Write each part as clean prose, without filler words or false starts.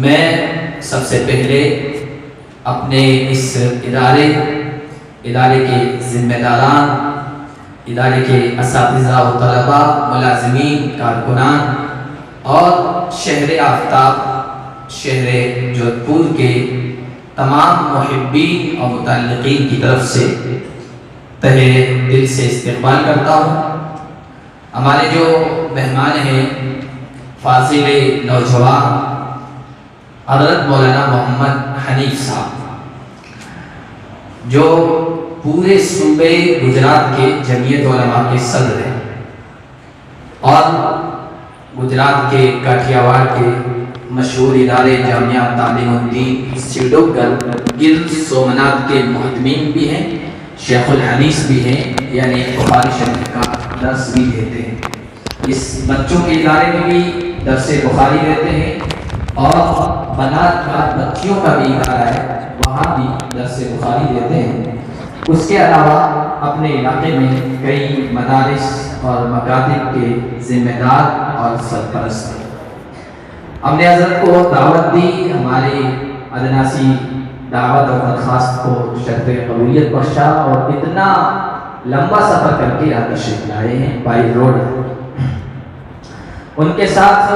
میں سب سے پہلے اپنے اس ادارے کے ذمہ داران، ادارے کے اساتذہ و طلباء، ملازمین، کارکنان اور شہر آفتاب شہر جودھ پور کے تمام محبین اور متعلقین کی طرف سے تہہ دل سے استقبال کرتا ہوں۔ ہمارے جو مہمان ہیں فاضل نوجوان حضرت مولانا محمد حنیف صاحب، جو پورے صوبے گجرات کے جمعیت علماء کے صدر ہیں اور گجرات کے کاٹھیا واڑ کے مشہور ادارے جامعہ تعلیم الدین سیڈوگر گرد سومنات کے مہتمین بھی ہیں، شیخ الحدیث بھی ہیں، یعنی بخاری شریف کا درس بھی دیتے ہیں۔ اس بچوں کے ادارے میں بھی درس بخاری دیتے ہیں اور بنات بچیوں کا بھی ادارہ ہے، وہاں بھی درس بخاری دیتے ہیں۔ اس کے علاوہ اپنے علاقے میں کئی مدارس اور مکاتب کے ذمہ دار اور سرپرست ہیں۔ ہم نے حضرت کو دعوت دی، ہماری ادنا سی دعوت اور درخواست کو شرط قبولیت بخشا اور اتنا لمبا سفر کر کے یہاں تشریف لائے ہیں بائی روڈ۔ ان کے ساتھ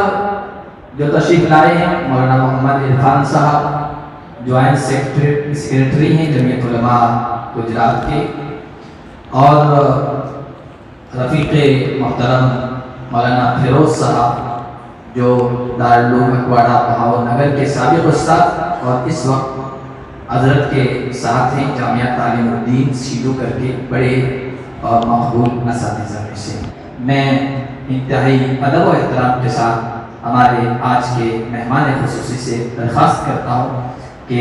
جو تشریف لائے ہیں مولانا محمد عرفان صاحب، جوائنٹ سیکریٹری ہیں جمعیت علماء گجرات کے، اور رفیق محترم مولانا فیروز صاحب جو دارالعلوم اکواڑہ بہاول نگر کے سابق استاد اور اس وقت حضرت کے ساتھ ہیں، جامعہ تعلیم الدین سیدو کر کے بڑے اور مقبول اساتذہ میں سے۔ میں انتہائی ادب و احترام کے ساتھ ہمارے آج کے مہمان خصوصی سے درخواست کرتا ہوں کہ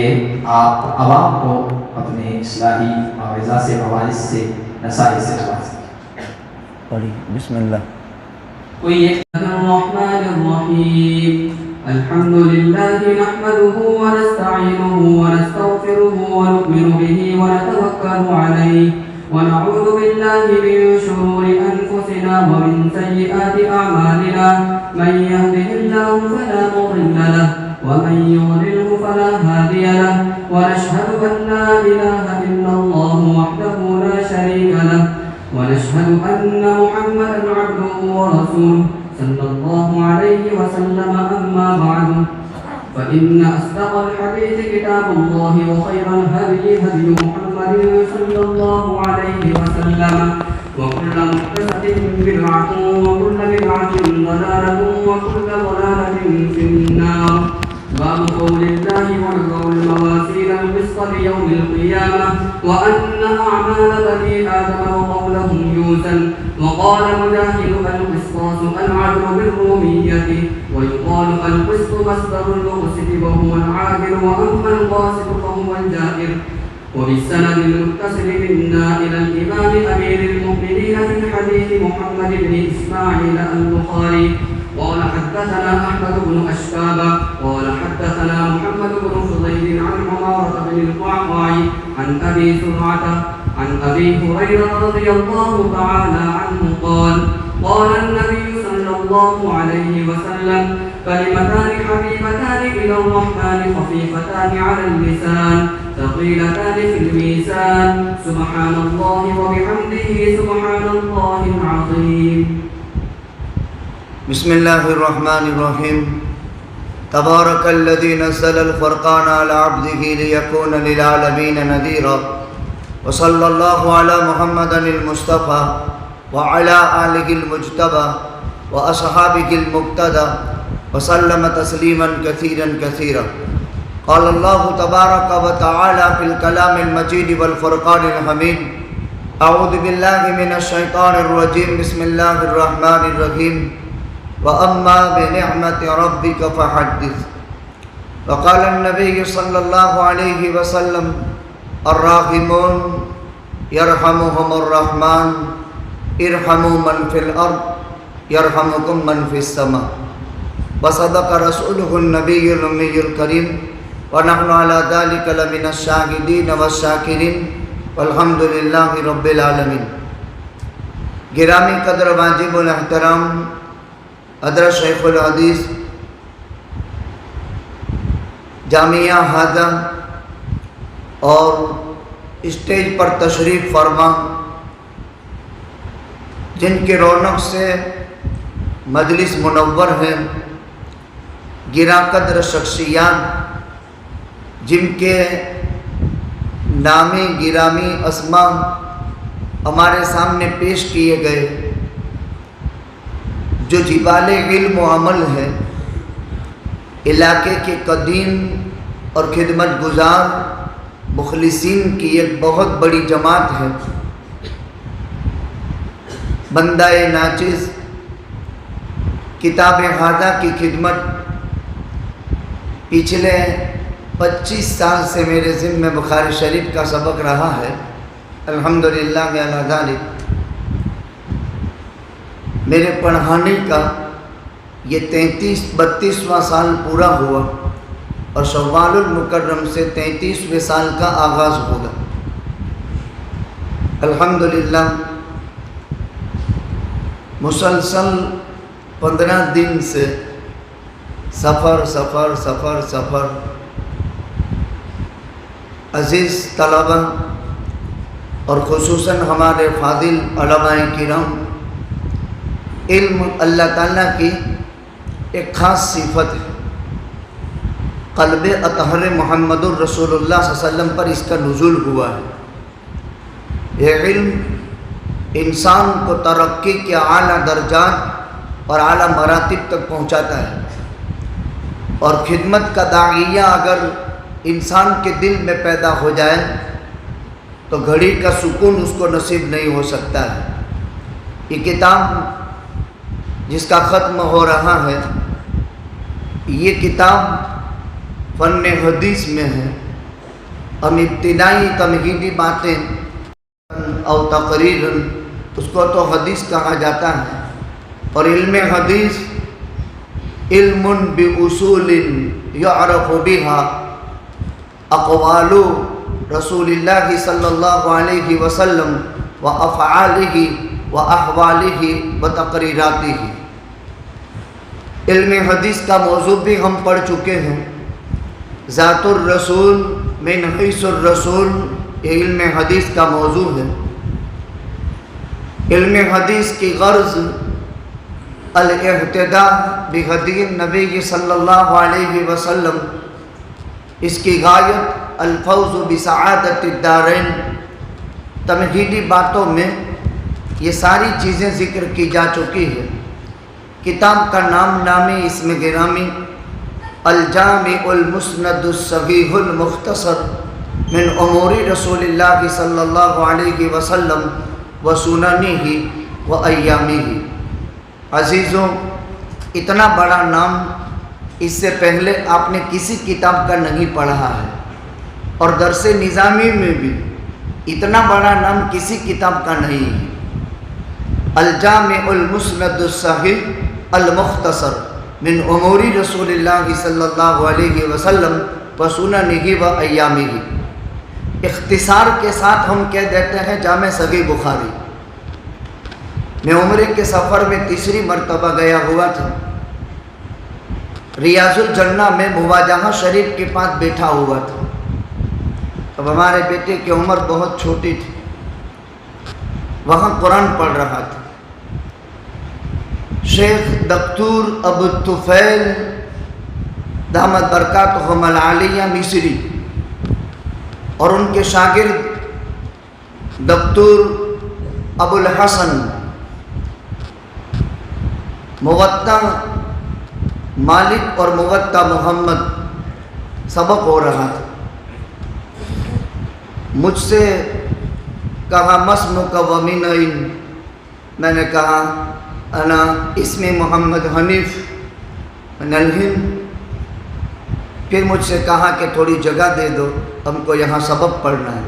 آپ عوام کو اپنے اصلاحی معاوضہ سے، مواعظ سے، نصائح سے نوازیں۔ بسم اللہ۔ کوئی ایک الرحمن الرحیم الحمد للہ نحمده ونستعینه ونستغفره ونؤمن به ونتوکل علیہ ونعوذ باللہ من شرور انفسنا ومن سیئات اعمالنا من يهده الله فلا مضل له ومن يضلل فلا هادي له ونشهد ان لا اله الا الله وحده لا شريك له ونشهد ان محمدا عبده ورسوله صلى الله عليه وسلم أما بعد فإن أصدق الحديث كتاب الله وخير الهدي هدي محمد صلى الله عليه وسلم وكل محدثة بدعة وكل بدعة ضلالة وكل ضلالة في النار باب قول الله ونضع الموازين القسط ليوم القيامة وأن أعمال بني آدم وقولهم يوزن وقال مجاهد القسطاس العدل بالرومية ويقال القسط مصدر المقسط وهو العادل وأما القاسط فهو الجائر وبالسند المتصل منا إلى الإمام أمير المؤمنين في الحديث محمد بن إسماعيل البخاري قال حدثنا أحمد بن أشكاب قال حدثنا محمد بن فضيل عن عمارة بن القعقاع عن أبي سرعة عن أبي هريرة رضي الله تعالى عنه قال قال النبي صلى الله عليه وسلم كلمتان حبيبتان إلى الرحمن خفيفتان على اللسان ثقيلتان في الميزان سبحان الله وبحمده سبحان الله العظيم۔ بسم اللہ الرحمن الرحیم۔ تبارک الذی نزل الفرقان على عبده لیکون للعالمین نذیرا وصلی اللہ علی محمد المصطفى وعلى آلہ المجتبى واصحابہ المقتدى وسلم تسلیما کثیرا کثیرا۔ قال اللہ تبارک وتعالی فی الکلام المجید والفرقان الحمید۔ اعوذ باللہ من الشیطان الرجیم، بسم اللہ الرحمن الرحیم۔ وَأَمَّا بِنِعْمَةِ رَبِّكَ فَحَدِّثْ۔ وقال النبي صلى الله عليه وسلم الراحمون يرحمهم الرحمن ارحموا من في الأرض يرحمكم من في السماء۔ وصدق رسوله النبي الأمي الكريم ونحن على ذلك لمن الشاهدين والشاكرين والحمد لله رب العالمين۔ گرامی قدر واجب الاحترام حضرت شیخ الحدیث جامعہ ہادہ اور اسٹیج پر تشریف فرما، جن کی رونق سے مجلس منور ہے، گراں قدر شخصیات جن کے نامی گرامی اسماء ہمارے سامنے پیش کیے گئے، جو جبال علم و عمل ہے، علاقے کے قدیم اور خدمت گزار مخلصین کی ایک بہت بڑی جماعت ہے۔ بندہ ناچز کتاب ہادہ کی خدمت پچھلے 25 سال سے میرے ذمہ بخاری شریف کا سبق رہا ہے، الحمدللہ علی ذالک۔ میرے پڑھانے کا یہ 32واں سال پورا ہوا اور شوال المکرم سے 33ویں سال کا آغاز ہوگا، الحمدللہ۔ مسلسل 15 دن سے سفر عزیز طلبہ اور خصوصاً ہمارے فاضل علماء کرام، علم اللہ تعالیٰ کی ایک خاص صفت ہے، قلب اطہر محمد الرسول اللہ صلی اللہ علیہ وسلم پر اس کا نزول ہوا ہے۔ یہ علم انسان کو ترقی کے اعلیٰ درجات اور اعلیٰ مراتب تک پہنچاتا ہے، اور خدمت کا داعیہ اگر انسان کے دل میں پیدا ہو جائے تو گھڑی کا سکون اس کو نصیب نہیں ہو سکتا ہے۔ یہ کتاب جس کا ختم ہو رہا ہے، یہ کتاب فن حدیث میں ہے۔ ہم ابتدائی تمہیدی باتیں او تقریراً اس کو تو حدیث کہا جاتا ہے، اور علم حدیث علم باصول یعرف بها اقوال رسول اللہ صلی اللہ علیہ وسلم وافعالہ واحوالہ وتقریراتہ۔ علم حدیث کا موضوع بھی ہم پڑھ چکے ہیں، ذات الرسول من حیث الرسول، یہ علم حدیث کا موضوع ہے۔ علم حدیث کی غرض الاہتداء بہدی النبی صلی اللہ علیہ وسلم، اس کی غایت الفوز بسعادت الدارین۔ تمہیدی باتوں میں یہ ساری چیزیں ذکر کی جا چکی ہے۔ کتاب کا نام نامی اسم گرامی الجامع المسند الصحیح المختصر من امور رسول اللہ صلی اللہ علیہ وسلم وسننہ وایامہ۔ عزیزوں، اتنا بڑا نام اس سے پہلے آپ نے کسی کتاب کا نہیں پڑھا ہے، اور درس نظامی میں بھی اتنا بڑا نام کسی کتاب کا نہیں ہے۔ الجامع المسند الصحیح المختصر من امور رسول اللہ صلی اللہ علیہ وسلم وسننہ وایامہ۔ اختصار کے ساتھ ہم کہہ دیتے ہیں جامع صحیح بخاری۔ میں عمرے کے سفر میں 3ری مرتبہ گیا ہوا تھا، ریاض الجنہ میں مواجہہ شریف کے پاس بیٹھا ہوا تھا۔ اب ہمارے بیٹے کی عمر بہت چھوٹی تھی، وہاں قرآن پڑھ رہا تھا۔ شیخ دکتور ابو الطفیل دامت برکاتہم العالیہ مصری اور ان کے شاگرد دکتور ابو الحسن موطا مالک اور موطا محمد سبق ہو رہا تھا۔ مجھ سے کہا مسمک ومن این، میں نے کہا انا اسمی محمد حنیف من الہند۔ پھر مجھ سے کہا کہ تھوڑی جگہ دے دو، ہم کو یہاں سبق پڑھنا ہے۔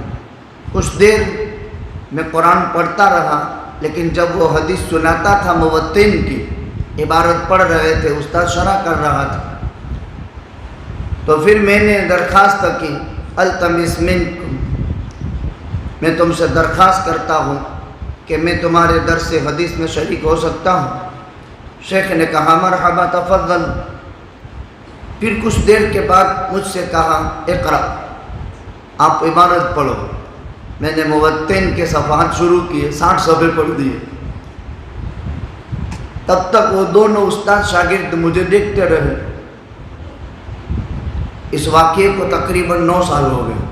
کچھ دیر میں قرآن پڑھتا رہا، لیکن جب وہ حدیث سناتا تھا موطن کی، عبارت پڑھ رہے تھے، استاد شرح کر رہا تھا، تو پھر میں نے درخواست کی التمس منکم، میں تم سے درخواست کرتا ہوں کہ میں تمہارے درس حدیث میں شریک ہو سکتا ہوں۔ شیخ نے کہا مرحبا تفضل۔ پھر کچھ دیر کے بعد مجھ سے کہا اقرا، آپ عبارت پڑھو۔ میں نے موتن کے صفحات شروع کیے، 60 صفحے پڑھ دیے۔ تب تک وہ دونوں استاد شاگرد مجھے دیکھتے رہے۔ اس واقعے کو تقریباً 9 سال ہو گئے۔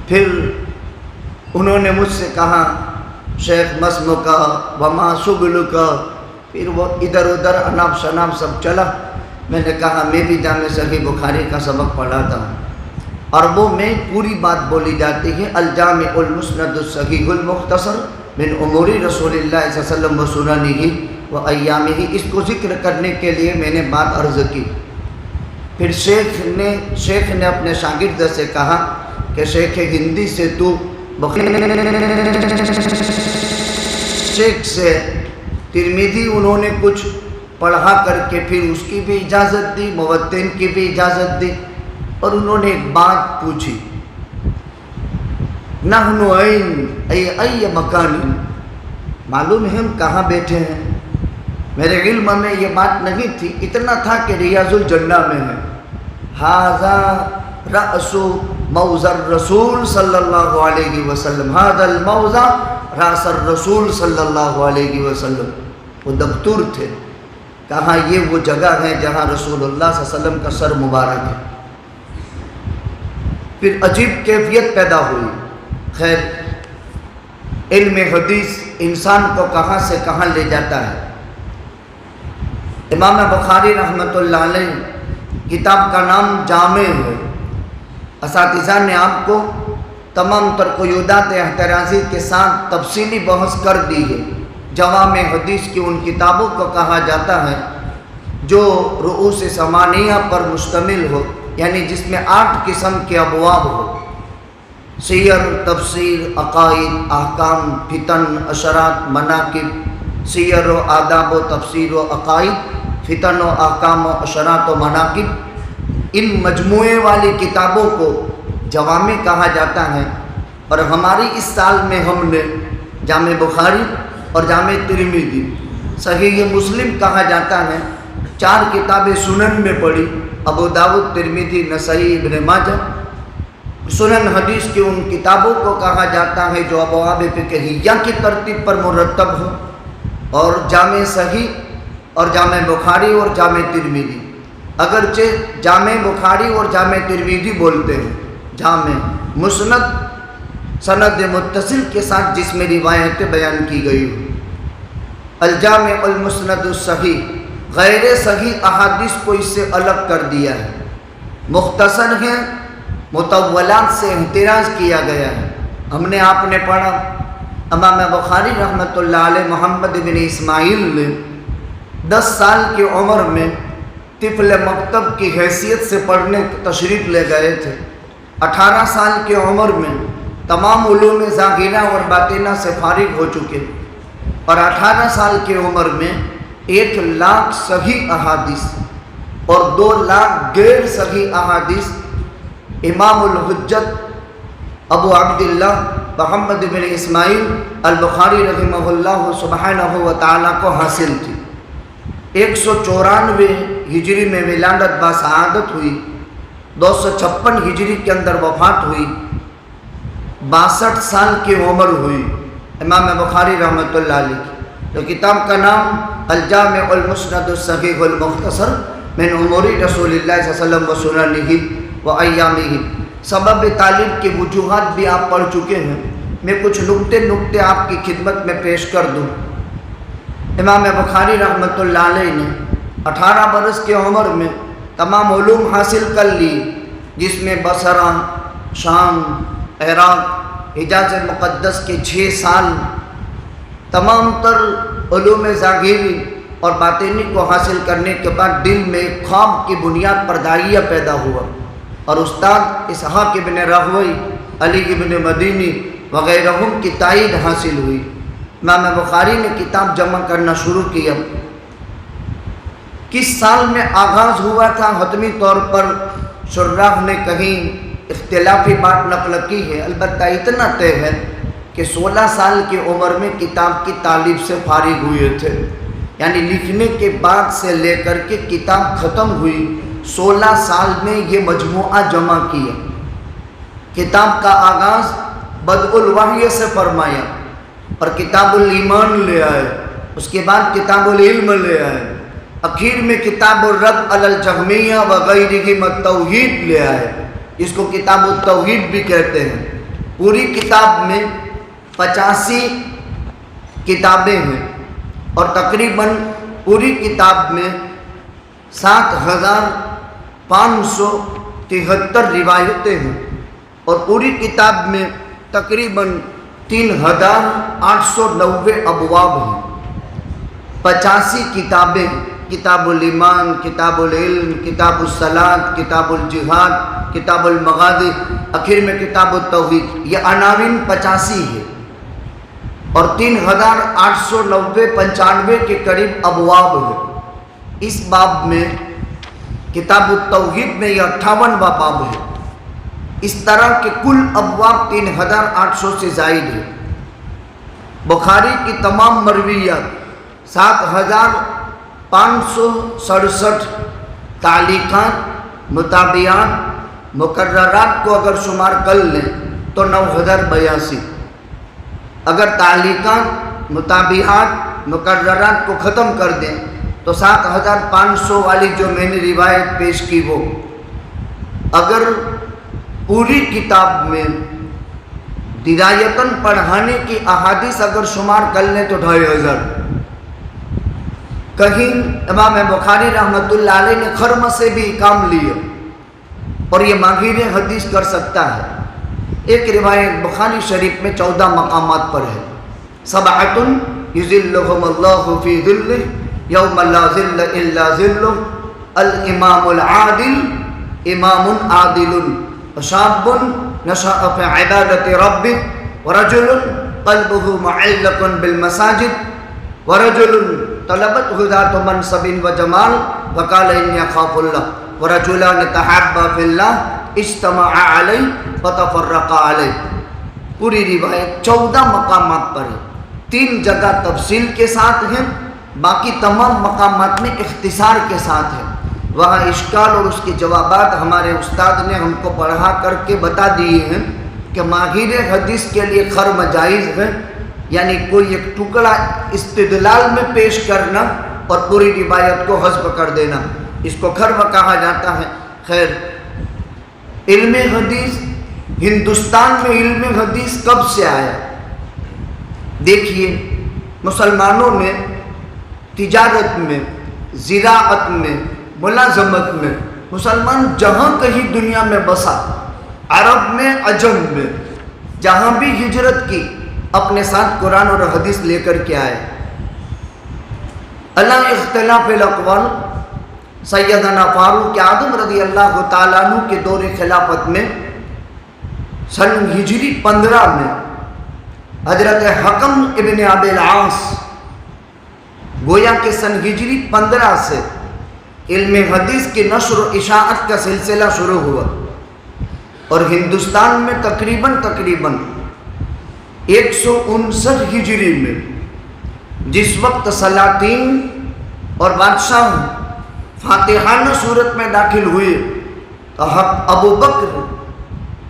پھر انہوں نے مجھ سے کہا شیخ مسم کا وما شغل کا، پھر وہ ادھر ادھر اناب شناب سب چلا۔ میں نے کہا میں بھی جامع صحیح بخاری کا سبق پڑھاتا ہوں، عربوں میں پوری بات بولی جاتی ہے، الجامع المسند الصحیح المختصر من امور رسول اللہ صلی اللہ علیہ وسلم و سننہ و ایامہ، اس کو ذکر کرنے کے لیے میں نے بات عرض کی۔ پھر شیخ نے اپنے شاگرد سے کہا کہ شیخ ہندی سے تو شیخ سے ترمذی انہوں نے کچھ پڑھا کر کے پھر اس کی بھی اجازت دی، موتن کی بھی اجازت دی، اور انہوں نے ایک بات پوچھی، نحن ای مکان، معلوم ہے ہم کہاں بیٹھے ہیں؟ میرے علم میں یہ بات نہیں تھی، اتنا تھا کہ ریاض الجنہ میں ہے۔ ھذا رأس موضع الرسول صلی اللہ علیہ وسلم، ھذا الموضع رأس الرسول صلی اللہ علیہ وسلم۔ وہ دکتور تھے، کہا یہ وہ جگہ ہے جہاں رسول اللہ صلی اللہ علیہ وسلم کا سر مبارک ہے۔ پھر عجیب کیفیت پیدا ہوئی۔ خیر، علم حدیث انسان کو کہاں سے کہاں لے جاتا ہے۔ امام بخاری رحمۃ اللہ علیہ کتاب کا نام جامع ہے۔ اساتذہ نے آپ کو تمام تر قیودات احترازی کے ساتھ تفصیلی بحث کر دی ہے۔ جوامع حدیث کی ان کتابوں کو کہا جاتا ہے جو رؤوس ثمانیہ پر مشتمل ہو، یعنی جس میں 8 قسم کے ابواب ہو، سیر، تفسیر، عقائد، احکام، فتن، اشرات، مناقب، سیر و آداب و تفسیر و عقائد، فتن و احکام و اشرات و مناقب، ان مجموعے والی کتابوں کو جوامع کہا جاتا ہے۔ اور ہماری اس سال میں ہم نے جامع بخاری اور جامع ترمذی، صحیح مسلم کہا جاتا ہے، 4 کتابیں سنن میں پڑھی، ابو داؤد، ترمذی، نسائی، ابن ماجہ۔ سنن حدیث کی ان کتابوں کو کہا جاتا ہے جو ابواب فقہیہ کی ترتیب پر مرتب ہو، اور جامع صحیح اور جامع بخاری اور جامع ترمذی، اگرچہ جامع بخاری اور جامع ترمذی بولتے ہیں، جامع مسند سند متصل کے ساتھ جس میں روایتیں بیان کی گئی ہو۔ الجامع المسند الصحیح، غیر صحیح احادیث کو اس سے الگ کر دیا ہے، مختصر ہیں، مطولات سے احتراز کیا گیا ہے۔ ہم نے آپ نے پڑھا امام بخاری رحمۃ اللہ علیہ محمد بن اسماعیل نے 10 سال کی عمر میں طفل مکتب کی حیثیت سے پڑھنے تشریف لے گئے تھے۔ 18 سال کی عمر میں تمام علوم ظاہرہ اور باطنہ سے فارغ ہو چکے، اور 18 سال کی عمر میں 1 لاکھ صحیح احادیث اور 2 لاکھ غیر صحیح احادیث امام الحجت ابو عبداللہ محمد بن اسماعیل البخاری رحمہ اللہ سبحانہ و تعالیٰ کو حاصل تھی۔ 194 ہجری میں ولادت باسعادت ہوئی، 256 ہجری کے اندر وفات ہوئی، 62 سال کی عمر ہوئی امام بخاری رحمۃ اللہ علیہ کی۔ تو کتاب کا نام الجامع المسند الصحیح المختصر من امور رسول اللہ صلی اللہ علیہ وسلم و سننہ و ایامہ۔ سبب تعلیم کی وجوہات بھی آپ پڑھ چکے ہیں، میں کچھ نکتے آپ کی خدمت میں پیش کر دوں۔ امام بخاری رحمۃ اللہ علیہ نے 18 برس کی عمر میں تمام علوم حاصل کر لی، جس میں بصرہ، شام، عراق، حجاز مقدس کے 6 سال تمام تر علوم ظاہری اور باطنی کو حاصل کرنے کے بعد دل میں ایک خواب کی بنیاد پر داعیہ پیدا ہوا، اور استاد اسحاق ابن راہوی، علی ابن مدینی وغیرہم کی تائید حاصل ہوئی۔ امام بخاری نے کتاب جمع کرنا شروع کیا۔ کس سال میں آغاز ہوا تھا حتمی طور پر شراح نے کہیں اختلافی بات نقل کی ہے، البتہ اتنا طے ہے کہ 16 سال کی عمر میں کتاب کی تالیف سے فارغ ہوئے تھے، یعنی لکھنے کے بعد سے لے کر کے کتاب ختم ہوئی 16 سال میں یہ مجموعہ جمع کیا۔ کتاب کا آغاز بدء الوحی سے فرمایا اور کتاب الایمان لے آئے، اس کے بعد کتاب العلم لے آئے، اخیر میں کتاب الرد علی الجہمیہ وغیرہم التوحید لے آئے، اس کو کتاب التوحید بھی کہتے ہیں۔ پوری کتاب میں 85 کتابیں ہیں اور تقریباً پوری کتاب میں 7573 روایتیں ہیں اور پوری کتاب میں تقریباً 3890 ابواب ہیں۔ 85 کتابیں، کتاب الایمان، کتاب العلم، کتاب الصلاۃ، کتاب الجہاد، کتاب المغازی، آخر میں کتاب التوحید، یہ عناوین 85 ہے اور 3890 کے قریب ابواب ہے۔ اس باب میں کتاب التوحید میں یہ 58واں باب ہے۔ اس طرح کے کل ابواب 3800 سے زائد ہے۔ بخاری کی تمام مرویات 7567 تعلیقات، متابعات، مقررات کو اگر شمار کر لیں تو 9082۔ اگر تعلیقات، متابعات، مقررات کو ختم کر دیں تو 7500 والی جو میں نے روایت پیش کی وہ، اگر پوری کتاب میں درایتاً پڑھانے کی احادیث اگر شمار کر لیں تو 2500۔ کہیں امام بخاری رحمۃ اللہ علیہ نے خرم سے بھی کام لیا اور یہ ماہر حدیث کر سکتا ہے۔ ایک روایت بخاری شریف میں 14 مقامات پر ہے، سبعۃ یظلھم اللہ فی ظلہ یوم لا ظل الا ظلہ، الامام العادل، امام عادل، وشاب نشأ فی عبادۃ ربہ، ورجل قلبہ معلق بالمساجد، ورجل طلبته ذات منصب وجمال وقال انی اخاف اللہ، ورجلان تحابا فی اللہ اجتمعا علیہ فتفرقا علیہ۔ پوری روایت 14 مقامات پر ہے، 3 جگہ تفصیل کے ساتھ ہیں، باقی تمام مقامات میں اختصار کے ساتھ ہیں۔ وہاں اشکال اور اس کے جوابات ہمارے استاد نے ہم کو پڑھا کر کے بتا دیے ہیں کہ ماہر حدیث کے لیے خرم جائز ہے، یعنی کوئی ایک ٹکڑا استدلال میں پیش کرنا اور پوری روایت کو حذف کر دینا، اس کو خرم کہا جاتا ہے۔ خیر، علم حدیث ہندوستان میں علم حدیث کب سے آیا؟ دیکھیے، مسلمانوں میں تجارت میں، زراعت میں، ملازمت میں، مسلمان جہاں کہیں دنیا میں بسا، عرب میں، عجم میں، جہاں بھی ہجرت کی، اپنے ساتھ قرآن اور حدیث لے کر کے آئے۔ اللہ اختلاف الاقوال، سیدنا فاروق اعظم رضی اللہ تعالیٰ عنہ کے دور خلافت میں سن ہجری 15 میں حضرت حکم ابن ابی العاص، گویا کہ سن ہجری 15 سے علم حدیث کی نشر و اشاعت کا سلسلہ شروع ہوا اور ہندوستان میں تقریباً 159 ہجری میں، جس وقت سلاطین اور بادشاہ فاتحانہ صورت میں داخل ہوئے تو ابو بکر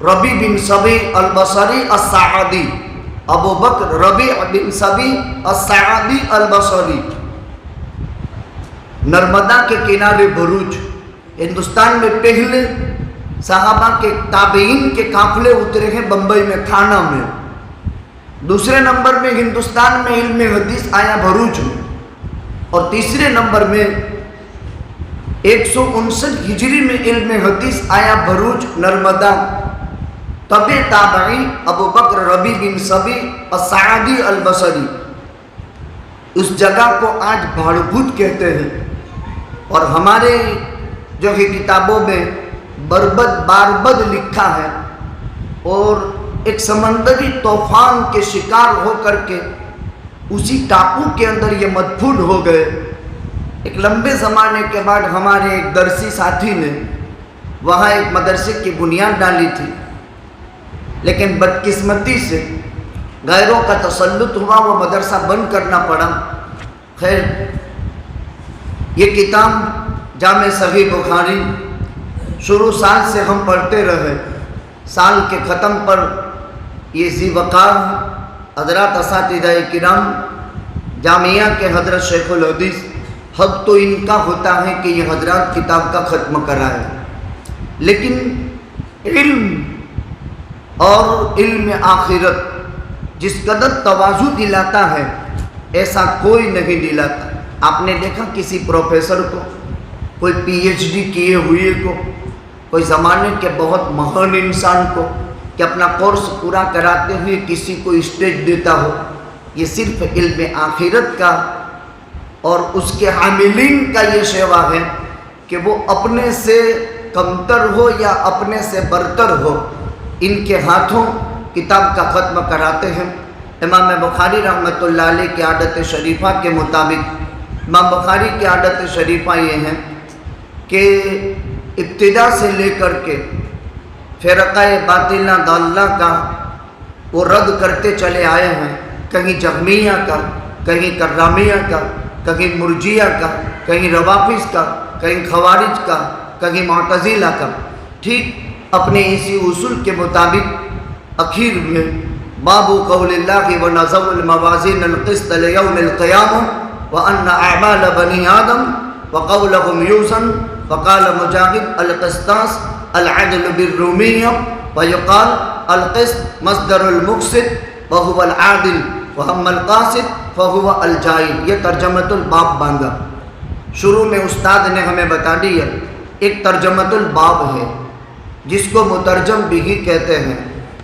ربیع بن سبی البصری السعدی، ابو بکر ربیع بن سبی السعدی البصری، نرمدا کے کنارے بھروچ، ہندوستان میں پہلے صحابہ کے تابعین کے قافلے اترے ہیں بمبئی میں، تھانہ میں۔ دوسرے نمبر میں ہندوستان میں علم حدیث آیا بھروچ میں، اور تیسرے نمبر میں 159 ہجری میں علم حدیث آیا بھروچ، نرمدا۔ طبع تابعی ابو بکر ربیع بن سبی السعدی البصری، اس جگہ کو آج بھاڑبھوت کہتے ہیں، اور ہمارے جو ہے کتابوں میں بربد باربد لکھا ہے، اور ایک سمندری طوفان کے شکار ہو کر کے اسی ٹاپو کے اندر یہ مدفون ہو گئے۔ ایک لمبے زمانے کے بعد ہمارے ایک درسی ساتھی نے وہاں ایک مدرسے کی بنیاد ڈالی تھی، لیکن بدقسمتی سے غیروں کا تسلط ہوا، وہ مدرسہ بند کرنا پڑا۔ خیر، یہ کتاب جامع صحیح بخاری شروع سال سے ہم پڑھتے رہے، سال کے ختم پر یہ ذی وقار حضرات اساتذہ کرام جامعہ کے حضرت شیخ الحدیث حق تو ان کا ہوتا ہے کہ یہ حضرات کتاب کا ختم کرائے، لیکن علم اور علم آخرت جس قدر تواضع دلاتا ہے ایسا کوئی نہیں دلاتا۔ آپ نے دیکھا کسی پروفیسر کو، کوئی پی ایچ ڈی کیے ہوئے کو، کوئی زمانے کے بہت مہان انسان کو کہ اپنا کورس پورا کراتے ہوئے کسی کو اسٹیج دیتا ہو؟ یہ صرف علم آخرت کا اور اس کے حاملین کا یہ شیوا ہے کہ وہ اپنے سے کمتر ہو یا اپنے سے برتر ہو، ان کے ہاتھوں کتاب کا ختم کراتے ہیں۔ امام بخاری رحمۃ اللہ علیہ کی عادت شریفہ کے مطابق، امام بخاری کی عادت شریفہ یہ ہے کہ ابتدا سے لے کر کے فرقہ باطلہ ضالہ کا وہ رد کرتے چلے آئے ہیں، کہیں جہمیہ کا، کہیں کرامیہ کا، کہیں مرجیہ کا، کہیں روافظ کا، کہیں خوارج کا، کہیں معتزلہ کا۔ ٹھیک اپنے اسی اصول کے مطابق اخیر میں باب قول اللہ ونضع الموازین القسط لیوم القیامہ وان اعمال بنی آدم وقولهم یوزن، وقال مجاہد القسطاس العدل بالرومیہ، ویقال القسط مصدر المقسط وهو العادل وهم القاسط فهو الجائر۔ یہ ترجمۃ الباب باندھا۔ شروع میں استاد نے ہمیں بتا دیا ایک ترجمۃ الباب ہے جس کو مترجم بھی کہتے ہیں،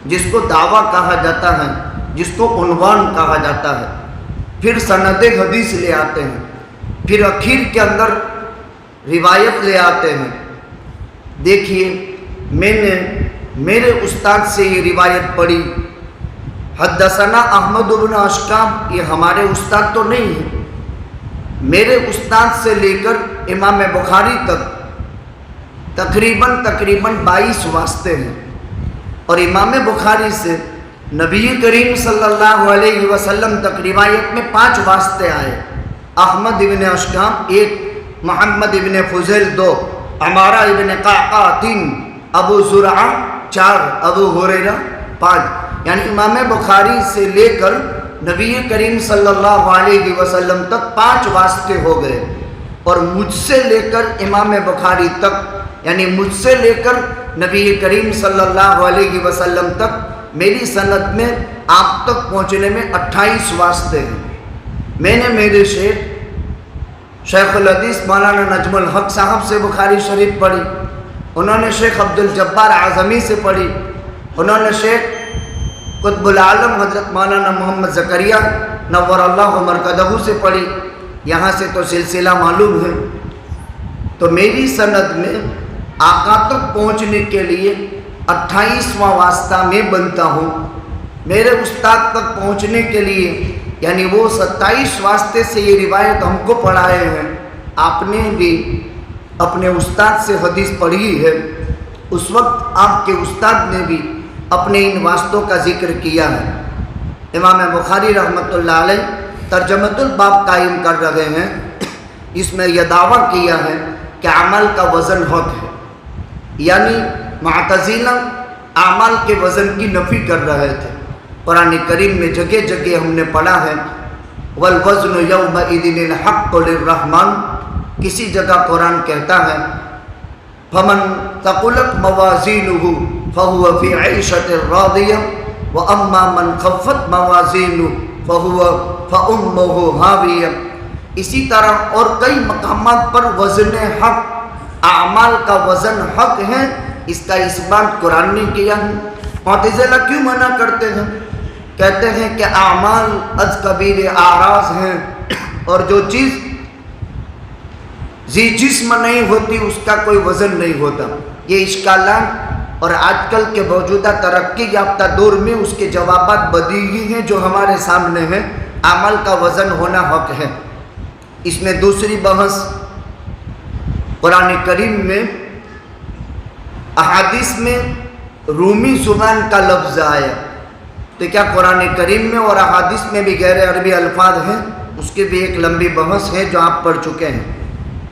جس کو دعویٰ کہا جاتا ہے، جس کو عنوان کہا جاتا ہے، پھر سند حدیث لے آتے ہیں، پھر اخیر کے اندر روایت لے آتے ہیں۔ دیکھیے میں نے میرے استاد سے یہ روایت پڑھی، حدثنا احمد بن اشکاب، یہ ہمارے استاد تو نہیں ہیں، میرے استاد سے لے کر امام بخاری تک تقریباً 22 واسطے ہیں، اور امام بخاری سے نبی کریم صلی اللہ علیہ وسلم تک روایت میں 5 واسطے آئے۔ احمد ابن اشکاب 1، محمد ابن فضیل 2، عمارہ ابن قعقاع 3، ابو زرعہ 4، ابو ہریرہ 5، یعنی امام بخاری سے لے کر نبی کریم صلی اللہ علیہ وسلم تک 5 واسطے ہو گئے، اور مجھ سے لے کر امام بخاری تک، یعنی مجھ سے لے کر نبی کریم صلی اللہ علیہ وسلم تک میری سند میں آپ تک پہنچنے میں 28 واسطے ہیں۔ میں نے میرے شیخ الحدیث مولانا نجم الحق صاحب سے بخاری شریف پڑھی، انہوں نے شیخ عبد الجبار اعظمی سے پڑھی، انہوں نے شیخ قطب العالم حضرت مولانا محمد زکریا نور اللہ مرکزہ سے پڑھی، یہاں سے تو سلسلہ معلوم ہے۔ تو میری سند میں آقا تک پہنچنے کے لیے 28واں واسطہ میں بنتا ہوں، میرے استاد تک پہنچنے کے لیے یعنی وہ 27 واسطے سے یہ روایت ہم کو پڑھائے ہیں۔ آپ نے بھی اپنے استاد سے حدیث پڑھی ہے، اس وقت آپ کے استاد نے بھی اپنے ان واسطوں کا ذکر کیا ہے۔ امام بخاری رحمۃ اللہ علیہ ترجمۃ الباب قائم کر رہے ہیں، اس میں یہ دعویٰ کیا ہے کہ عمل کا وزن حق ہے، یعنی معتزلہ اعمال کے وزن کی نفی کر رہے تھے۔ قرآن کریم میں جگہ جگہ ہم نے پڑھا ہے والوزن یومئذ الحق للرحمن، کسی جگہ قرآن کہتا ہے فمن ثقلت موازینہ فہو فی عیشۃ راضیہ واما من خفت موازینہ فامہ ہاویہ۔ اسی طرح اور کئی مقامات پر وزن حق، اعمال کا وزن حق ہے، اس کا اس بات قرآن نے کیا ہے۔ معتزلہ کیوں منع کرتے ہیں؟ کہتے ہیں کہ اعمال از کبیر اعراض ہیں، اور جو چیز ذی جسم نہیں ہوتی اس کا کوئی وزن نہیں ہوتا۔ یہ اشکالات اور آج کل کے موجودہ ترقی یافتہ دور میں اس کے جوابات بدیہی ہیں جو ہمارے سامنے ہیں۔ عمل کا وزن ہونا حق ہے۔ اس میں دوسری بحث، قرآن کریم میں احادیث میں رومی زبان کا لفظ آیا، تو کیا قرآن کریم میں اور احادیث میں بھی غیر عربی الفاظ ہیں؟ اس کی بھی ایک لمبی بحث ہے جو آپ پڑھ چکے ہیں۔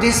30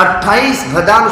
28,000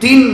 3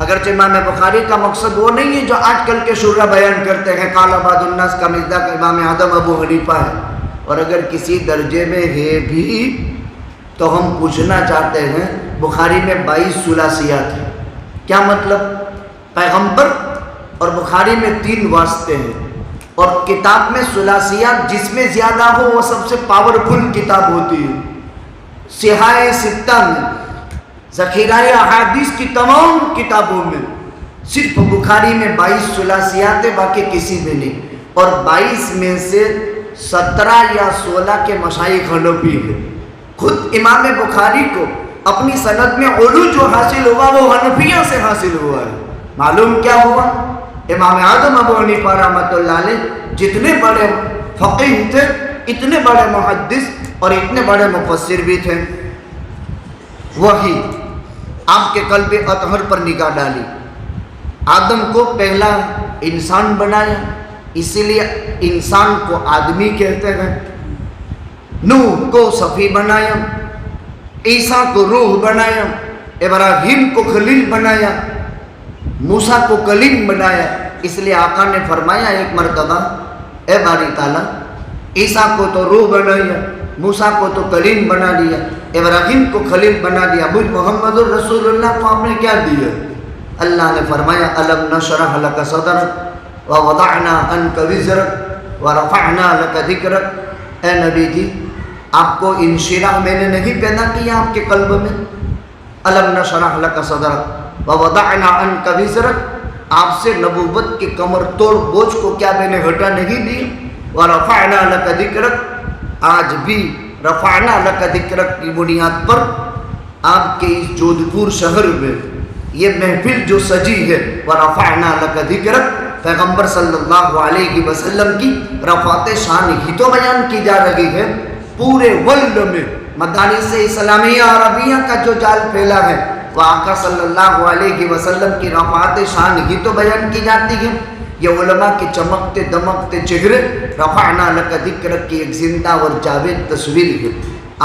اگرچہ امام بخاری کا مقصد وہ نہیں ہے جو آج کل کے شعرا بیان کرتے ہیں قال بعض الناس کا مصداق امام اعظم ابو حنیفہ ہے، اور اگر کسی درجے میں ہے بھی تو ہم پوچھنا چاہتے ہیں بخاری میں 22 ثلاثیات ہیں، کیا مطلب؟ پیغمبر اور بخاری میں 3 واسطے ہیں، اور کتاب میں ثلاثیات جس میں زیادہ ہو وہ سب سے پاورفل کتاب ہوتی ہے۔ صحاح ستہ میں، ذخیرہ احادیث کی تمام کتابوں میں صرف بخاری میں 22 ثلاثیات ہے، باقی کسی میں نہیں، اور 22 میں سے 17 یا 16 کے مشائخ حنفی ہیں۔ خود امام بخاری کو اپنی سند میں علو جو حاصل ہوا وہ حنفیہ سے حاصل ہوا ہے۔ معلوم کیا ہوا؟ امام اعظم ابو حنیفہ رحمۃ اللہ علیہ جتنے بڑے فقیہ تھے، اتنے بڑے محدث اور اتنے بڑے مفسر بھی تھے۔ وہی آپ کے قلب اطہر پر نگاہ ڈالی، آدم کو پہلا انسان بنایا، اسی لیے انسان کو آدمی کہتے ہیں، نوح کو صفی بنایا، عیسیٰ کو روح بنایا، ابراہیم کو خلیل بنایا، موسیٰ کو کلیم بنایا۔ اس لیے آقا نے فرمایا ایک مرتبہ، اے باری تعالیٰ عیسیٰ کو تو روح بنایا، موسیٰ کو تو کلیم بنا دیا، ابراہیم کو خلیل بنا دیا، مجھ محمد الرسول اللہ کو آپ نے کیا دیا؟ اللہ نے فرمایا الم نشرح لک صدرک ووضعنا عنک وزرک ورفعنا لک ذکرک۔ اے نبی جی آپ کو انشراح میں نے نہیں پیدا کیا آپ کے قلب میں؟ الم نشرح لک صدرک ووضعنا عنک وزرک، آپ سے نبوت کے کمر توڑ بوجھ کو کیا میں نے ہٹا نہیں دی؟ ورفعنا لک ذکرک، آج بھی رفعنا لک ذکرک کی بنیاد پر آپ کے اس جودھ پور شہر میں یہ محفل جو سجی ہے ورفعنا لک ذکرک، پیغمبر صلی اللہ علیہ وسلم کی رفعت شان ہی تو بیان کی جا رہی ہے۔ پورے ورلڈ میں مدارس اسلامیہ عربیہ کا جو جال پھیلا ہے وہ آقا صلی اللہ علیہ وسلم کی رفعت شان ہی تو بیان کی جاتی ہے۔ یہ علماء کے چمکتے دمکتے چہرے رفعنا لک ذکرک کی ایک زندہ اور جاوید تصویر ہے۔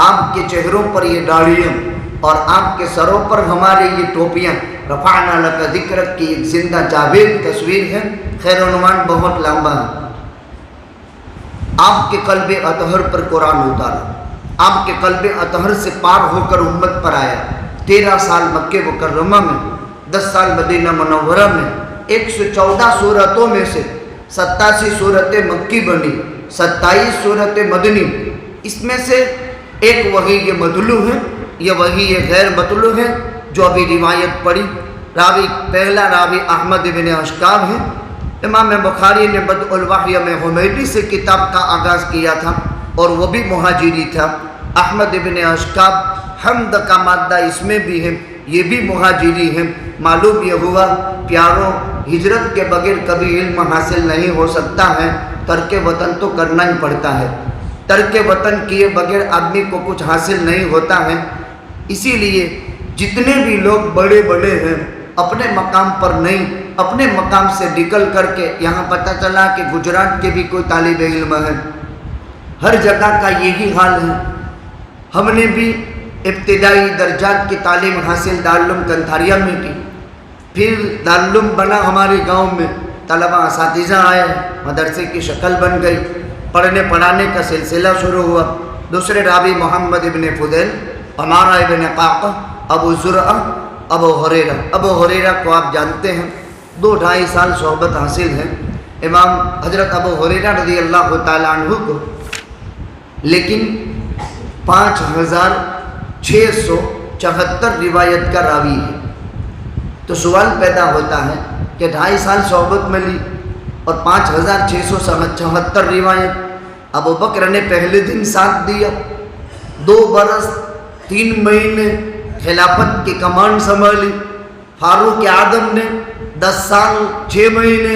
آپ کے چہروں پر یہ داڑھیاں اور آپ کے سروں پر ہمارے یہ ٹوپیاں رفعنا لک ذکرک کی ایک زندہ جاوید تصویر ہے۔ خیر عنوان بہت لمبا ہے۔ آپ کے قلب اطہر پر قرآن اتارا، آپ کے قلب اطہر سے پار ہو کر امت پر آیا۔ 13 سال مکہ مکرمہ میں، 10 سال مدینہ منورہ میں، 114 سورتوں میں سے 87 سورت مکی بنی، 27 سورت مدنی۔ اس میں سے ایک وحی یہ مدلو ہے، یہ وحی یہ غیر مدلو ہے جو ابھی روایت پڑھی۔ راوی پہلا راوی احمد بن اشکاب ہے۔ امام بخاری نے بدء الوحی میں حمیدی سے کتاب کا آغاز کیا تھا اور وہ بھی مہاجری تھا۔ احمد بن اشکاب حمد کا مادہ اس میں بھی ہے، یہ بھی مہاجری ہے۔ معلوم یہ ہوا پیاروں ہجرت کے بغیر کبھی علم حاصل نہیں ہو سکتا ہے، ترک وطن تو کرنا ہی پڑتا ہے۔ ترک وطن کیے بغیر آدمی کو کچھ حاصل نہیں ہوتا ہے۔ اسی لیے جتنے بھی لوگ بڑے بڑے ہیں اپنے مقام پر نہیں، اپنے مقام سے نکل کر کے یہاں پتہ چلا کہ گجرات کے بھی کوئی طالب علم ہے، ہر جگہ کا یہی حال ہے۔ ہم نے بھی ابتدائی درجات کی تعلیم حاصل دارالعلوم کنتھاریا میں کی، پھر دارالعلوم بنا ہمارے گاؤں میں، طلبہ اساتذہ آئے، مدرسے کی شکل بن گئی، پڑھنے پڑھانے کا سلسلہ شروع ہوا۔ دوسرے راوی محمد ابن فضیل، عمارہ ابن قعقہ، ابو زرعہ، ابو ہریرہ کو آپ جانتے ہیں، 2-2.5 سال صحبت حاصل ہے امام حضرت ابو ہریرہ رضی اللہ تعالیٰ عنہ کو، لیکن 5674 روایت کا راوی ہے۔ تو سوال پیدا ہوتا ہے کہ 2.5 سال صحبت میں لی اور 5674 روایت۔ ابو بکر نے پہلے دن ساتھ دیا، 2 برس 3 مہینے خلافت کی کمان سنبھالی۔ فاروق اعظم نے 10 سال 6 مہینے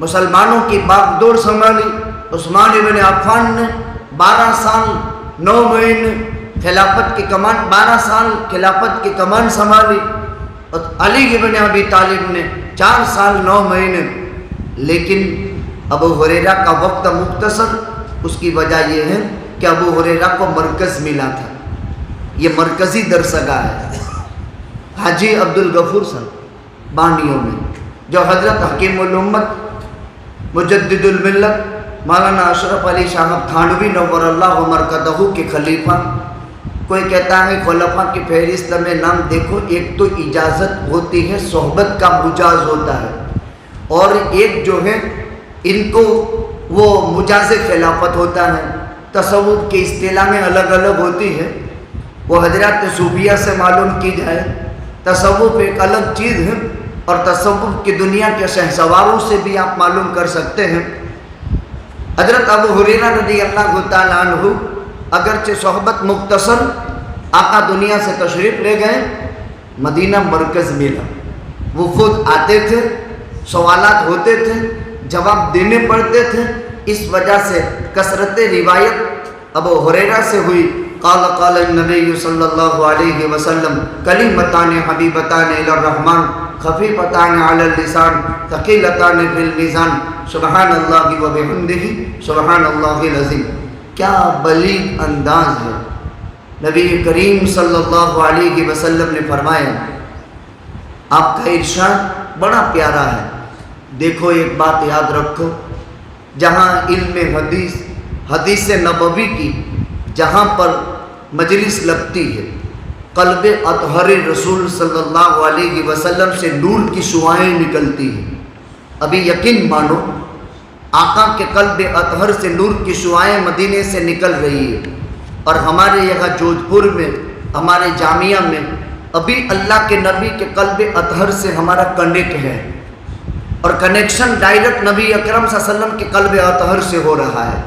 مسلمانوں کی باغ دوڑ سنبھالی۔ عثمان ابن عفان نے 12 سال 9 مہینے خلافت کی کمان، 12 سال خلافت کی کمان سنبھالی۔ اور علی ابن ابی طالب نے 4 سال 9 مہینے۔ لیکن ابو ہریرہ کا وقت مختصر، اس کی وجہ یہ ہے کہ ابو ہریرہ کو مرکز ملا تھا، یہ مرکزی درسگاہ ہے۔ حاجی عبدالغفور صاحب بانیوں میں، جو حضرت حکیم الامت مجدد الملت مولانا اشرف علی صاحب تھانوی نور اللہ مرکزہ کے خلیفہ، کوئی کہتا ہے خلفاء کی فہرست میں نام دیکھو، ایک تو اجازت ہوتی ہے، صحبت کا مجاز ہوتا ہے، اور ایک جو ہے ان کو وہ مجاز خلافت ہوتا ہے۔ تصوف کی اصطلاحیں الگ الگ ہوتی ہے، وہ حضرات صوفیہ سے معلوم کی جائے۔ تصوف ایک الگ چیز ہے، اور تصوف کی دنیا کے شہسواروں سے بھی آپ معلوم کر سکتے ہیں۔ حضرت ابو ہریرہ رضی اللہ تعالیٰ عنہ اگرچہ صحبت مختصر، آقا دنیا سے تشریف لے گئے، مدینہ مرکز ملا، وفود آتے تھے، سوالات ہوتے تھے، جواب دینے پڑتے تھے، اس وجہ سے کثرت روایت ابو ہریرہ سے ہوئی۔ قال قال النبی صلی اللہ علیہ وسلم کلمتان حبیبتان الی الرحمن خفیفتان علی اللسان ثقیلتان فی المیزان سبحان اللہ و بحمدہ سبحان اللہ العظیم۔ کیا بلیغ انداز ہے! نبی کریم صلی اللہ علیہ وسلم نے فرمایا، آپ کا ارشاد بڑا پیارا ہے۔ دیکھو ایک بات یاد رکھو، جہاں علم حدیث نبوی کی جہاں پر مجلس لگتی ہے، قلب اطہر رسول صلی اللہ علیہ وسلم سے نور کی شعائیں نکلتی ہیں۔ ابھی یقین مانو، آقا کے قلب اطہر سے نور کی شعائیں مدینے سے نکل رہی ہے، اور ہمارے یہاں جودھ پور میں، ہمارے جامعہ میں ابھی اللہ کے نبی کے قلب اطہر سے ہمارا کنیکٹ ہے، اور کنیکشن ڈائریکٹ نبی اکرم صلی اللہ علیہ وسلم کے قلب اطہر سے ہو رہا ہے۔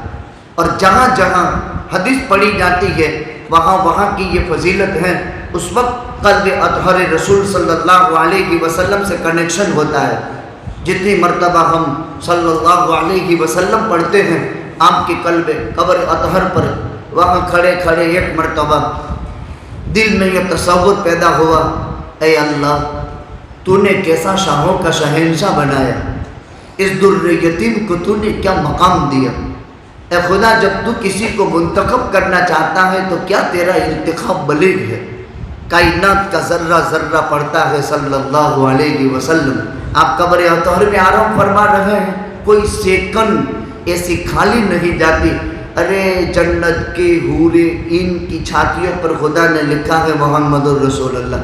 اور جہاں جہاں حدیث پڑھی جاتی ہے وہاں وہاں کی یہ فضیلت ہے، اس وقت قلب اطہر رسول صلی اللہ علیہ وسلم سے کنیکشن ہوتا ہے۔ جتنی مرتبہ ہم صلی اللہ علیہ وسلم پڑھتے ہیں آپ کے قلب قبر اطہر پر، وہاں کھڑے کھڑے ایک مرتبہ دل میں یہ تصور پیدا ہوا، اے اللہ تو نے کیسا شاہوں کا شہنشاہ بنایا، اس در یتیم کو تو نے کیا مقام دیا۔ اے خدا جب تو کسی کو منتخب کرنا چاہتا ہے تو کیا تیرا انتخاب بلیغ ہے۔ کائنات کا ذرہ ذرہ پڑتا ہے صلی اللہ علیہ وسلم۔ آپ قبر اطہر میں آرام فرما رہے ہیں، کوئی سیکنڈ ایسی خالی نہیں جاتی۔ ارے جنت کے حورے ان کی چھاتیوں پر خدا نے لکھا ہے محمد الرسول اللہ۔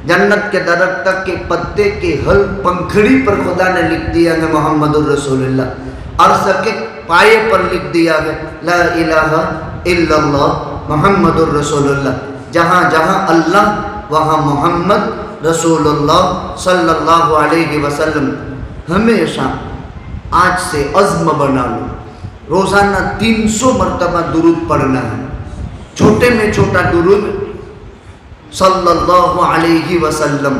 جنت کے درخت کے پتے کے ہر پنکھڑی پر خدا نے لکھ دیا ہے محمد الرسول اللہ۔ عرش کے پائے پر لکھ دیا ہے لا الہ الا اللہ محمد الرسول اللہ۔ جہاں جہاں اللہ وہاں محمد رسول اللہ صلی اللہ علیہ وسلم۔ ہمیشہ آج سے عزم بنا لو، روزانہ 300 مرتبہ درود پڑھنا ہے۔ چھوٹے میں چھوٹا درود صلی اللہ علیہ وسلم،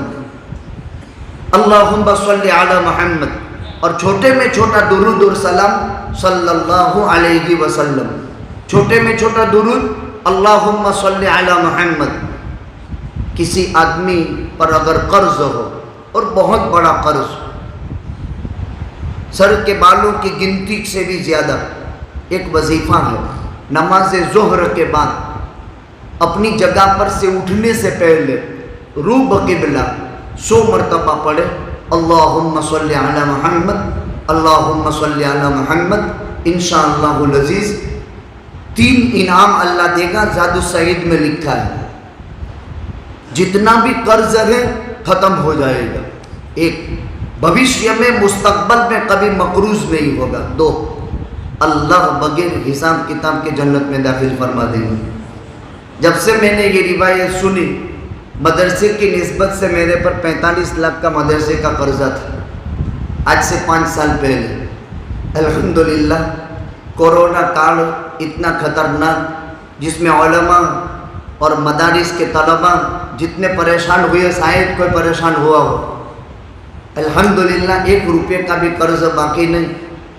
اللہم صلی علی محمد، اور چھوٹے میں چھوٹا درود اور سلام صلی اللہ علیہ وسلم۔ چھوٹے میں چھوٹا درود اللہم صلی علی محمد۔ کسی آدمی پر اگر قرض ہو اور بہت بڑا قرض، سر کے بالوں کی گنتی سے بھی زیادہ، ایک وظیفہ ہے نماز ظہر کے بعد اپنی جگہ پر سے اٹھنے سے پہلے رو بقبلہ 100 مرتبہ پڑھے اللہم صلی علی محمد اللہم صلی علی محمد۔ انشاءاللہ العزیز 3 انعام اللہ دے گا، زاد السعید میں لکھا ہے۔ جتنا بھی قرض ہے ختم ہو جائے گا، ایک بھوشیہ میں مستقبل میں کبھی مقروض نہیں ہوگا، 2 اللہ بغیر حساب کتاب کے جنت میں داخل فرما دیں گے۔ جب سے میں نے یہ روایت سنی، مدرسے کی نسبت سے میرے پر 45 لاکھ کا مدرسے کا قرضہ تھا، آج سے 5 سال پہلے۔ الحمدللہ کورونا کال اتنا خطرناک، جس میں علماء اور مدارس کے طلباء جتنے پریشان ہوئے، شاید کوئی پریشان ہوا ہو۔ الحمدللہ 1 روپے کا بھی قرض باقی نہیں۔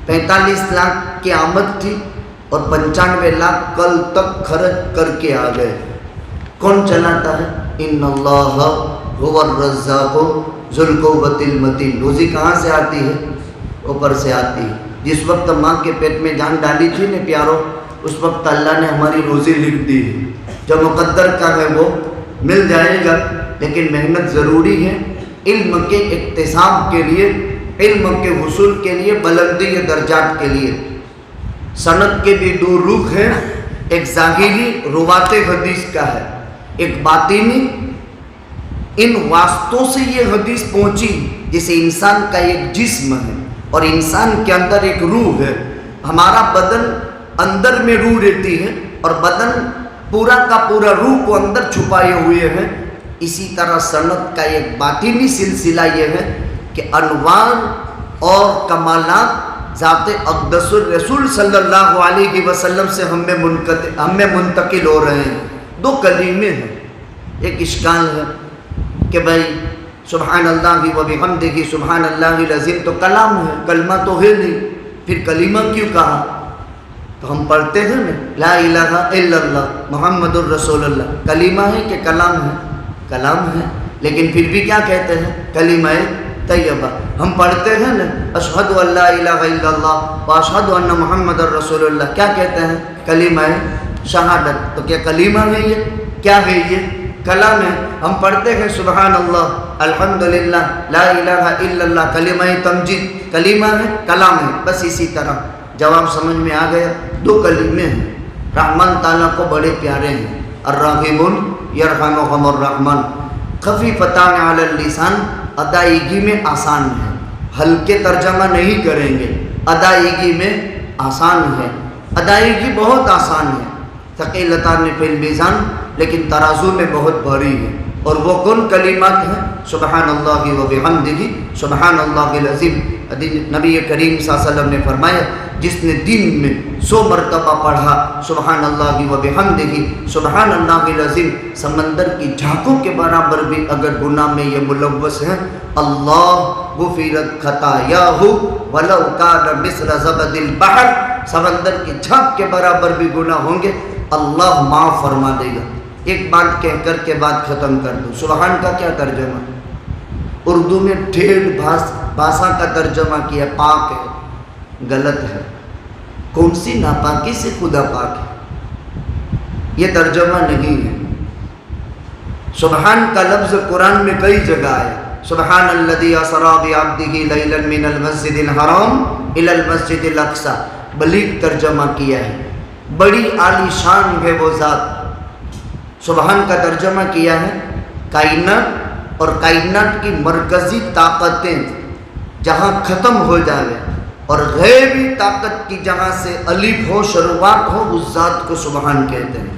45 لاکھ کی آمد تھی اور 95 لاکھ کل تک خرچ کر کے آ گئے۔ کون چلاتا ہے؟ ان اللہ هو الرزاق ذو القوۃ المتین۔ روزی کہاں سے آتی ہے؟ اوپر سے آتی ہے۔ جس وقت ماں کے پیٹ میں جان ڈالی تھی نا پیارو، اس وقت اللہ نے ہماری روزی لکھ دی ہے۔ جو مقدر کا ہے وہ مل جائے گا، لیکن محنت ضروری ہے۔ علم کے اکتساب کے لیے، علم کے حصول کے لیے، بلندی درجات کے لیے۔ سند کے بھی دو رخ ہیں، ایک ظاہری روات حدیث کا ہے، ایک باطنی۔ ان واسطوں سے یہ حدیث پہنچی، جیسے انسان کا ایک جسم ہے اور انسان کے اندر ایک روح ہے۔ ہمارا بدن اندر میں روح رہتی ہے اور بدن پورا کا پورا روح کو اندر چھپائے ہوئے ہیں۔ اسی طرح سند کا ایک باطنی سلسلہ یہ ہے کہ انوار اور کمالات ذات اقدس الرسول صلی اللہ علیہ وسلم سے ہم میں منتقل ہو رہے ہیں۔ دو کلمے ہیں، ایک اشکال ہے کہ بھائی سبحان اللہ و بحمدہ سبحان اللہ العظیم تو کلام ہے، کلمہ تو ہے نہیں، پھر کلمہ کیوں کہا؟ تو ہم پڑھتے ہیں نا لا الہ الا اللہ محمد الرسول اللہ، کلمہ ہے کہ کلام ہے؟ کلام ہے، لیکن پھر بھی کیا کہتے ہیں؟ کلمہ طیبہ۔ ہم پڑھتے ہیں نا اشہد ان لا الہ الا اللہ و اشہد ان محمد الرسول اللہ، کیا کہتے ہیں؟ کلمہ شہادت۔ تو کیا کلمہ ہے یہ؟ کیا ہے یہ؟ کلام ہے۔ ہم پڑھتے ہیں سبحان اللہ الحمدللہ لا الہ الا اللہ، کلمہ تمجید، کلمہ ہے، کلام ہے۔ بس اسی طرح جواب سمجھ میں آ گیا، دو کلمے ہیں۔ رحمان تعالیٰ کو بڑے پیارے ہیں، الراحمون یرحمہم الرحمن، خفیفتان علی اللسان، ادائیگی میں آسان ہے، ہلکے ترجمہ نہیں کریں گے، ادائیگی میں آسان ہے، ادائیگی بہت آسان ہے، ثقیلتان فی المیزان، لیکن ترازو میں بہت بھاری ہے۔ اور وہ کون کلمات ہیں؟ سبحان اللہ و بحمدہ سبحان اللہ العظیم۔ نبی کریم صلی اللہ علیہ وسلم نے فرمایا جس نے دن میں 100 مرتبہ پڑھا سبحان اللہ و بحمدہ سبحان اللہ العظیم، سمندر کی جھاگوں کے برابر بھی اگر گناہ میں یہ ملوث ہیں، اللہ غفرت خطایاہ ولو کان مثل زبد البحر، سمندر کی جھاگ کے برابر بھی گناہ ہوں گے، اللہ معاف فرما دے گا۔ ایک بات کہہ کر کے بات ختم کر دوں، سبحان کا کیا ترجمہ؟ اردو میں ڈھیر بھاشا کا ترجمہ کیا، پاک ہے، غلط ہے۔ کون سی ناپاکی سے خدا پاک ہے؟ یہ ترجمہ نہیں ہے۔ سبحان کا لفظ قرآن میں کئی جگہ آیا، سبحان الذی اسری بعبدہ لیلا من المسجد الحرام الی المسجد الاقصی، بلیغ ترجمہ کیا ہے، بڑی عالی شان ہے وہ ذات۔ سبحان کا ترجمہ کیا ہے کائنات اور کائنات کی مرکزی طاقتیں جہاں ختم ہو جائے اور غیبی طاقت کی جہاں سے الف ہو، شروعات ہو، اس ذات کو سبحان کہتے ہیں۔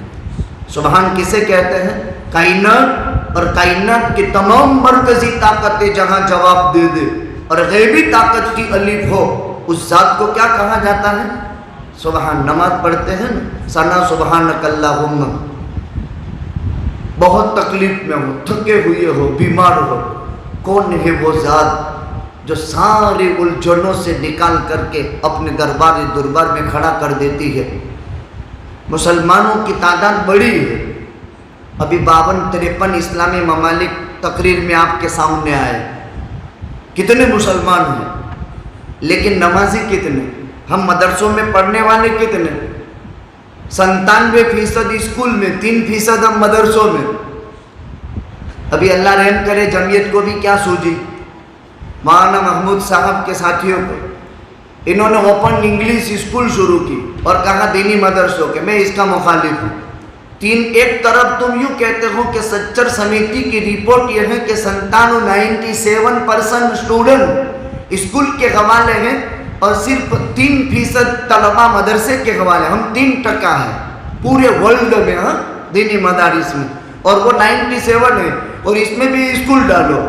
سبحان کسے کہتے ہیں؟ کائنات اور کائنات کی تمام مرکزی طاقتیں جہاں جواب دے دے اور غیبی طاقت کی الف ہو، اس ذات کو کیا کہا جاتا ہے؟ سبحان۔ نماز پڑھتے ہیں ثنا سبحانک اللہم، بہت تکلیف میں ہو، تھکے ہوئے ہو، بیمار ہو، کون ہے وہ ذات جو سارے الجھنوں سے نکال کر کے اپنے دربار میں کھڑا کر دیتی ہے؟ مسلمانوں کی تعداد بڑی ہے، ابھی 52-53 اسلامی ممالک تقریر میں آپ کے سامنے آئے، کتنے مسلمان ہیں، لیکن نمازی کتنے؟ ہم مدرسوں میں پڑھنے والے کتنے؟ 97% اسکول میں، 3% ہم مدرسوں میں۔ ابھی اللہ رحم کرے جمعیت کو بھی کیا سوجی، مولانا محمود صاحب کے ساتھیوں کو، انہوں نے اوپن انگلش اسکول شروع کی اور کہا دینی مدرسوں کے، میں اس کا مخالف ہوں۔ ایک طرف تم یوں کہتے ہو کہ سچر سمیتی کی رپورٹ یہ ہے کہ 97% اسٹوڈنٹ اسکول کے حوالے ہیں اور صرف 3% طلبہ مدرسے کے حوالے، ہم 3% ہیں پورے ورلڈ میں، ہاں دینی مدارس میں، اور وہ 97 ہے، اور اس میں بھی اسکول ڈالو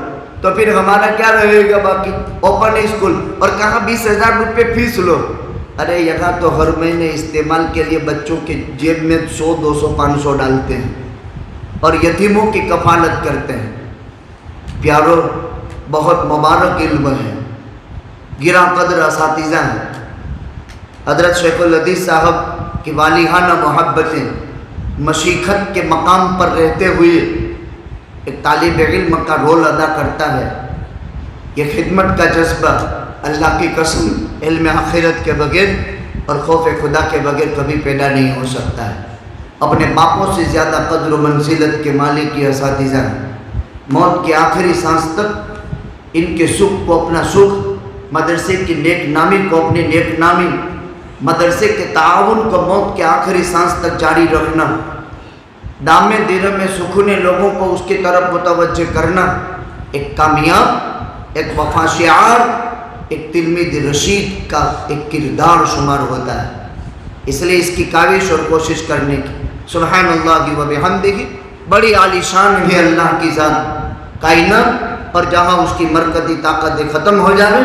تو پھر ہمارا کیا رہے گا باقی؟ اوپن اسکول، اور کہاں 20,000 روپے فیس لو۔ ارے یہاں تو ہر مہینے استعمال کے لیے بچوں کے جیب میں 100 200 500 ڈالتے ہیں اور یتیموں کی کفالت کرتے ہیں۔ پیارو، بہت مبارک علم ہے، گراں قدر اساتذہ ہیں۔ حضرت شیخ الحدیث صاحب کی والہانہ محبتیں، مشیخت کے مقام پر رہتے ہوئے ایک طالب علم کا رول ادا کرتا ہے۔ یہ خدمت کا جذبہ اللہ کی قسم علم آخرت کے بغیر اور خوف خدا کے بغیر کبھی پیدا نہیں ہو سکتا ہے۔ اپنے باپوں سے زیادہ قدر و منزلت کے مالک کی اساتذہ ہیں۔ موت کی آخری سانس تک ان کے سکھ کو اپنا سکھ، مدرسے کی نیک نامی کو اپنی نیک نامی، مدرسے کے تعاون کو موت کے آخری سانس تک جاری رکھنا، دامے دیرے میں سکھنے لوگوں کو اس کی طرف متوجہ کرنا ایک کامیاب، ایک وفا شعار، ایک تلمید رشید کا ایک کردار شمار ہوتا ہے۔ اس لیے اس کی کاوش اور کوشش کرنے کی۔ سبحان اللہ و بحمدہ، بڑی عالی شان ہے اللہ کی ذات کائنات، اور جہاں اس کی مرکزی طاقت ختم ہو جائے،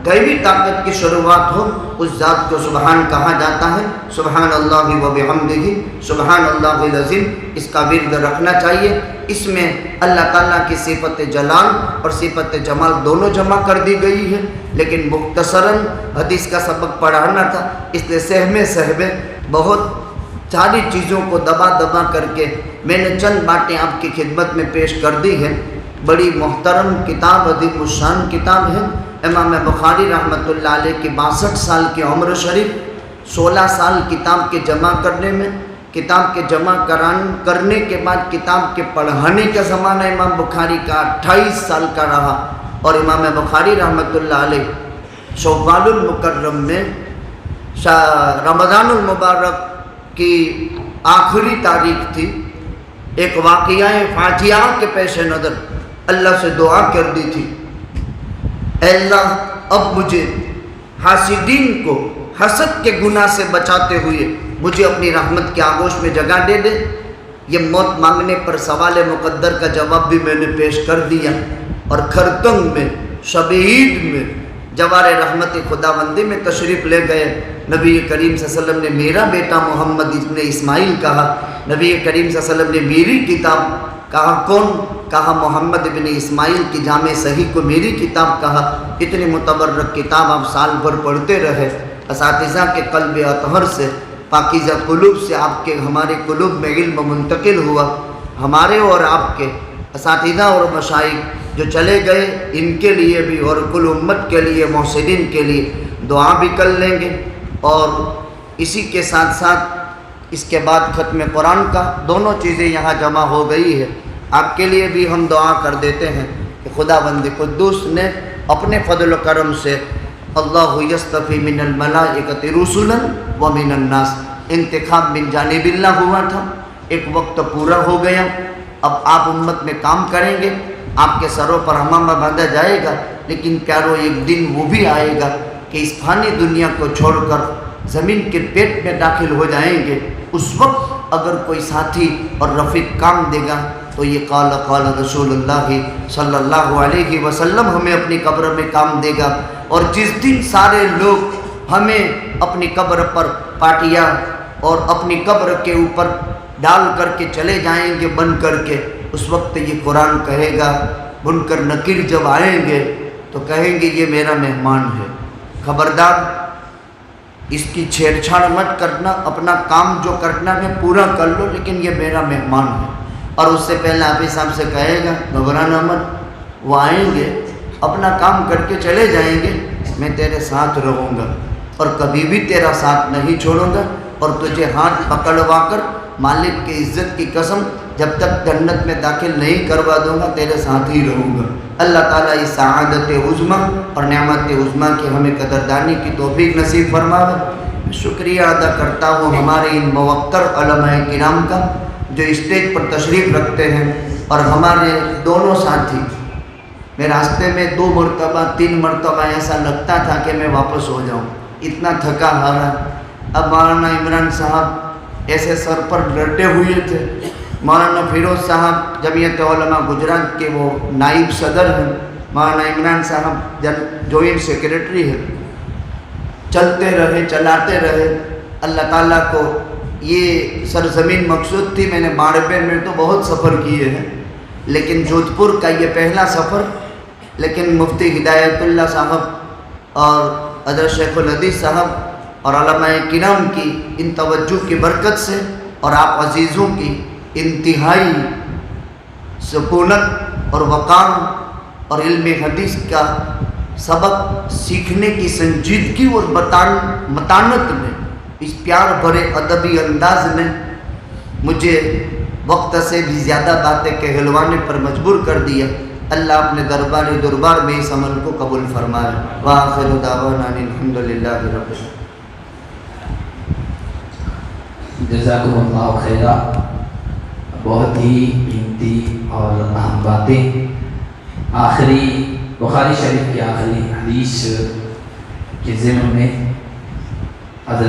غیبی طاقت کی شروعات ہو، اس ذات کو سبحان کہا جاتا ہے۔ سبحان اللہ و بحمدہ، سبحان اللہ العظیم، اس کا ورد رکھنا چاہیے۔ اس میں اللہ تعالیٰ کی صفت جلال اور صفت جمال دونوں جمع کر دی گئی ہے، لیکن مختصراً حدیث کا سبق پڑھانا تھا، اس لیے سہمے بہت ساری چیزوں کو دبا دبا کر کے میں نے چند باتیں آپ کی خدمت میں پیش کر دی ہیں۔ بڑی محترم کتاب، عظیم الشان کتاب ہے۔ امام بخاری رحمۃ اللہ علیہ کی 62 سال کی عمر شریف، 16 سال کتاب کے جمع کرنے میں، کتاب کے جمع کرنے کے بعد کتاب کے پڑھانے کا زمانہ امام بخاری کا 28 سال کا رہا، اور امام بخاری رحمۃ اللہ علیہ شوال المکرم میں رمضان المبارک کی آخری تاریخ تھی، ایک واقعہ فاجعہ کے پیش نظر اللہ سے دعا کر دی تھی، اے اللہ اب مجھے حاسدین کو حسد کے گناہ سے بچاتے ہوئے مجھے اپنی رحمت کے آغوش میں جگہ دے دے۔ یہ موت مانگنے پر سوال مقدر کا جواب بھی میں نے پیش کر دیا، اور خرطنگ میں شب عید میں جوار رحمت خداوندی میں تشریف لے گئے۔ نبی کریم صلی اللہ علیہ وسلم نے میرا بیٹا محمد ابن اسماعیل کہا، نبی کریم صلی اللہ علیہ وسلم نے میری کتاب کہا، کون کہا؟ محمد ابن اسماعیل کی جامع صحیح کو میری کتاب کہا۔ اتنی متبرک کتاب آپ سال بھر پڑھتے رہے، اساتذہ کے قلب اطہر سے، پاکیزہ قلوب سے آپ کے ہمارے قلوب میں علم منتقل ہوا۔ ہمارے اور آپ کے اساتذہ اور مشائخ جو چلے گئے، ان کے لیے بھی اور کل امت کے لیے، محسنین کے لیے دعا بھی کر لیں گے۔ اور اسی کے ساتھ ساتھ اس کے بعد ختم قرآن کا، دونوں چیزیں یہاں جمع ہو گئی ہے۔ آپ کے لیے بھی ہم دعا کر دیتے ہیں کہ خداوند قدوس نے اپنے فضل و کرم سے اللہ یصطفی من الملائکۃ رسلا ومن الناس، انتخاب من جانب اللہ ہوا تھا، ایک وقت پورا ہو گیا۔ اب آپ امت میں کام کریں گے، آپ کے سروں پر ہمامہ باندھا جائے گا، لیکن پیارو ایک دن وہ بھی آئے گا کہ اس فانی دنیا کو چھوڑ کر زمین کے پیٹ میں داخل ہو جائیں گے۔ اس وقت اگر کوئی ساتھی اور رفیق کام دے گا تو یہ قال رسول اللہ صلی اللہ علیہ وسلم ہمیں اپنی قبر میں کام دے گا۔ اور جس دن سارے لوگ ہمیں اپنی قبر پر پاٹیا اور اپنی قبر کے اوپر ڈال کر کے چلے جائیں گے بن کر کے، اس وقت یہ قرآن کہے گا، منکر نکیر جب آئیں گے تو کہیں گے یہ میرا مہمان ہے، خبردار اس کی چھیڑ چھاڑ مت کرنا، اپنا کام جو کرنا ہے پورا کر لو، لیکن یہ میرا مہمان ہے۔ اور اس سے پہلے حافظ صاحب سے کہے گا گھبرانا مت، وہ آئیں گے اپنا کام کر کے چلے جائیں گے، میں تیرے ساتھ رہوں گا اور کبھی بھی تیرا ساتھ نہیں چھوڑوں گا، اور تجھے ہاتھ پکڑوا کر مالک کی عزت کی قسم جب تک جنت میں داخل نہیں کروا دوں گا تیرے ساتھ ہی رہوں گا۔ اللہ تعالیٰ اس سعادت عظمیٰ اور نعمت عظمیٰ کی ہمیں قدردانی کی توفیق نصیب فرماوے۔ شکریہ ادا کرتا ہوں ہمارے ان موقر علماء کرام کا جو اسٹیج پر تشریف رکھتے ہیں، اور ہمارے دونوں ساتھی، میں راستے میں 2 مرتبہ 3 مرتبہ ایسا لگتا تھا کہ میں واپس ہو جاؤں، اتنا تھکا ہارا۔ اب مولانا عمران صاحب ایسے سر پر ڈٹے ہوئے تھے، مولانا فیروز صاحب جمعیت علماء گجرات کے وہ نائب صدر ہیں، مولانا عمران صاحب جوائنٹ سیکریٹری ہیں، چلتے رہے چلاتے رہے۔ اللہ تعالیٰ کو یہ سرزمین مقصود تھی۔ میں نے باڑبیر میں تو بہت سفر کیے ہیں، لیکن جودھ پور کا یہ پہلا سفر، لیکن مفتی ہدایت اللہ صاحب اور حضرت شیخ الحدیث صاحب اور علماء کرام کی ان توجہ کی برکت سے اور آپ عزیزوں کی انتہائی سکونت اور وقار اور علم حدیث کا سبق سیکھنے کی سنجیدگی اور متانت میں، اس پیار بھرے ادبی انداز میں مجھے وقت سے بھی زیادہ باتیں کہلوانے پر مجبور کر دیا۔ اللہ اپنے دربار میں اس عمل کو قبول فرمائے. وآخر دعوانا الحمدللہ رب العالمین. جزاکم اللہ خیرہ. بہت ہی قیمتی اور اہم باتیں. آخری بخاری شریف کی آخری حدیث کے ضمن میں حضرت